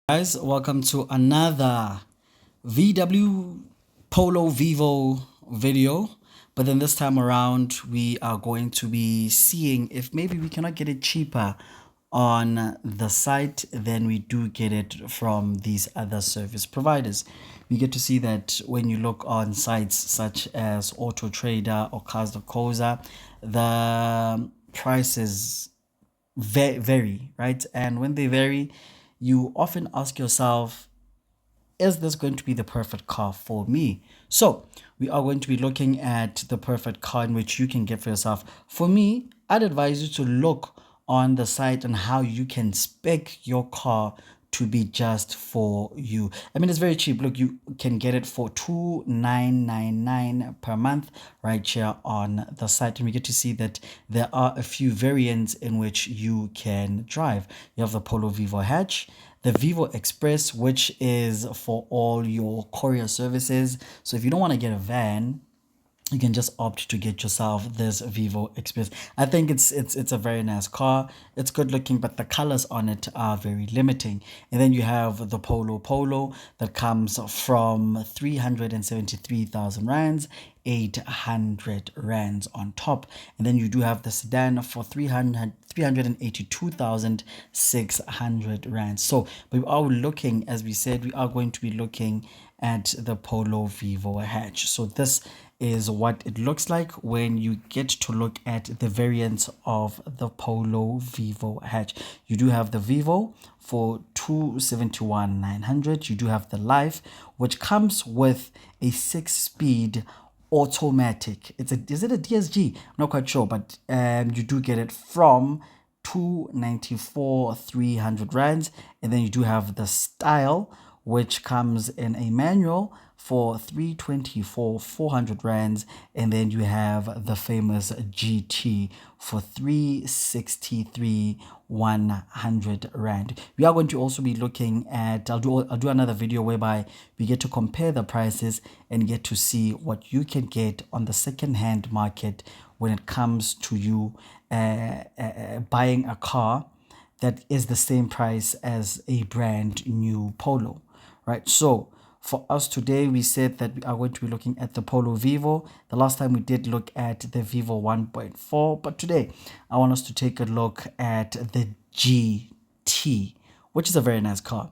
Guys, welcome to another VW Polo Vivo video. But then this time around, we are going to be seeing if maybe we cannot get it cheaper on the site than we do get it from these other service providers. We get to see that when you look on sites such as Auto Trader or Cars.coza, the prices vary, right? And when they vary, you often ask yourself, is this going to be the perfect car for me? So we are going to be looking at the perfect car in which you can get for yourself. For me, I'd advise you to look on the site on how you can spec your car to be just for you. I mean, it's very cheap. Look, you can get it for $2,999 per month right here on the site. And we get to see that there are a few variants in which you can drive. You have the Polo Vivo hatch, the Vivo Express, which is for all your courier services. So if you don't want to get a van, you can just opt to get yourself this Vivo Express. I think it's a very nice car. It's good looking, but the colors on it are very limiting. And then you have the Polo that comes from 373,000 rands, 800 rands on top. And then you do have the sedan for 382,600 rands. So we are looking, as we said, we are going to be looking at the Polo Vivo hatch. So this is what it looks like when you get to look at the variants of the Polo Vivo hatch. You do have the Vivo for 271,900. You do have the Life, which comes with a 6-speed automatic. Is it a DSG? I'm not quite sure, but you do get it from 294,300 rands. And then you do have the Style, which comes in a manual for 324,400 rands. And then you have the famous GT for 363,100 rand. We are going to also be looking at, I'll do another video whereby we get to compare the prices and get to see what you can get on the second-hand market when it comes to you buying a car that is the same price as a brand new Polo, right? So for us today, we said that we are going to be looking at the Polo Vivo. The last time we did look at the Vivo 1.4, but today I want us to take a look at the GT, which is a very nice car,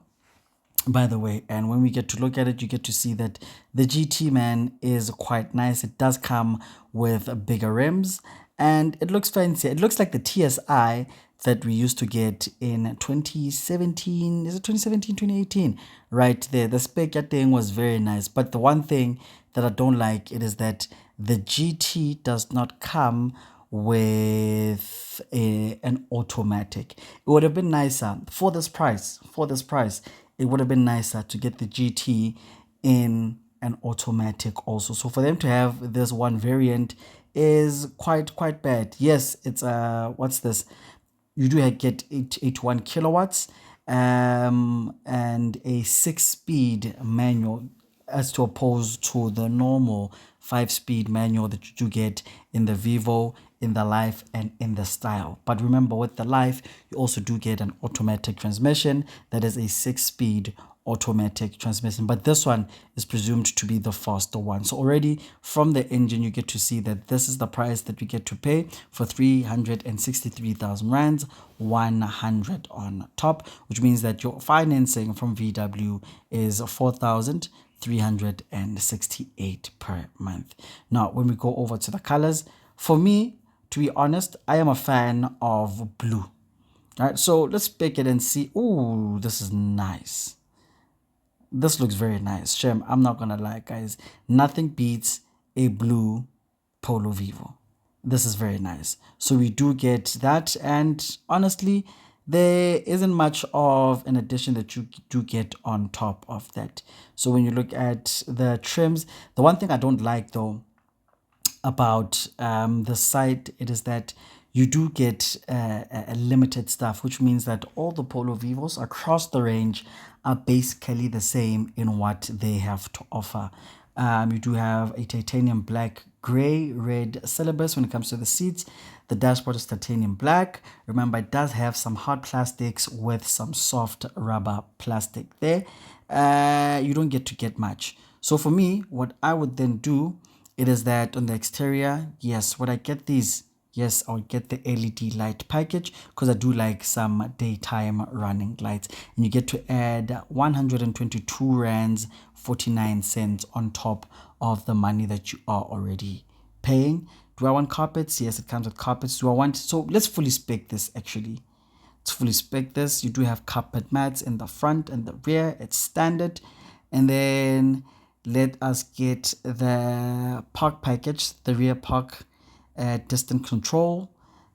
by the way. And when we get to look at it, you get to see that the GT, man, is quite nice. It does come with bigger rims and it looks fancy. It looks like the TSI that we used to get in 2017. Is it 2017, 2018? Right there. The spec thing was very nice. But the one thing that I don't like it is that the GT does not come with an automatic. It would have been nicer for this price. It would have been nicer to get the GT in an automatic also. So for them to have this one variant is quite bad. Yes, it's what's this? You do get 81 kilowatts and a 6-speed manual, as to oppose to the normal 5-speed manual that you do get in the Vivo, in the Life, and in the Style. But remember, with the Life, you also do get an automatic transmission that is a 6-speed automatic transmission, but this one is presumed to be the faster one. So already from the engine, you get to see that this is the price that we get to pay for 363,000 rands, 100 on top, which means that your financing from VW is 4,368 per month. Now, when we go over to the colors, for me, to be honest, I am a fan of blue. All right, so let's pick it and see. Ooh, this is nice. This looks very nice. Shem, I'm not gonna lie, guys. Nothing beats a blue Polo Vivo. This is very nice. So we do get that, and honestly, there isn't much of an addition that you do get on top of that. So when you look at the trims, the one thing I don't like though about the site, it is that you do get a limited stuff, which means that all the Polo Vivos across the range are basically the same in what they have to offer. You do have a titanium black gray red syllabus when it comes to the seats. The dashboard is titanium black. Remember, it does have some hard plastics with some soft rubber plastic there. You don't get much. So for me, what I would then do, it is that on the exterior, yes, would I get these? Yes, I'll get the LED light package because I do like some daytime running lights. And you get to add 122 rands 49 cents on top of the money that you are already paying. Do I want carpets? Yes, it comes with carpets. Do I want... So let's fully spec this actually. Let's fully spec this. You do have carpet mats in the front and the rear. It's standard. And then let us get the park package, the rear park distant control,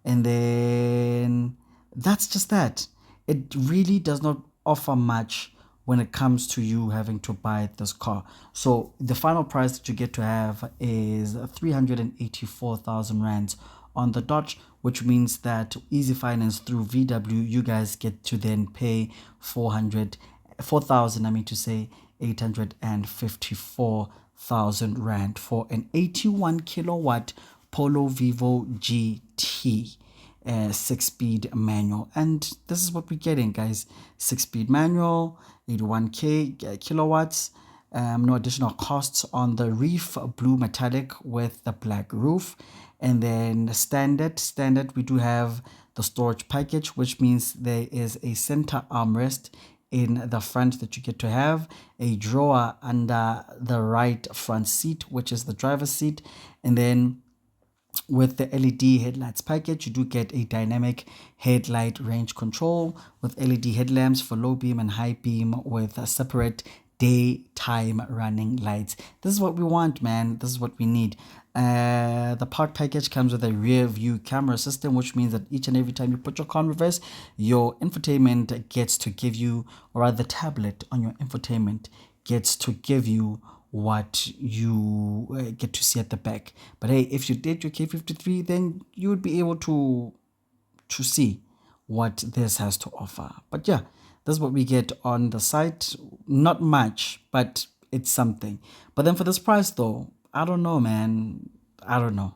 and then that's just that. It really does not offer much when it comes to you having to buy this car. So the final price that you get to have is 384,000 rands on the dot, which means that easy finance through VW, you guys get to then pay 4,000, I mean to say 854,000 rand for an 81 kilowatt Polo Vivo GT 6-speed manual. And this is what we're getting, guys. 6-speed manual, 81k kilowatts. No additional costs on the reef blue metallic with the black roof. And then standard we do have the storage package, which means there is a center armrest in the front that you get to have, a drawer under the right front seat, which is the driver's seat. And then with the LED headlights package, you do get a dynamic headlight range control with LED headlamps for low beam and high beam with a separate daytime running lights. This is what we want, man. This is what we need. The park package comes with a rear view camera system, which means that each and every time you put your car in reverse, your infotainment gets to give you, or rather the tablet on your infotainment gets to give you what you get to see at the back. But hey, if you did your K53, then you would be able to see what this has to offer. But yeah, this is what we get on the site. Not much, but it's something. But then for this price though, I don't know, man. I don't know.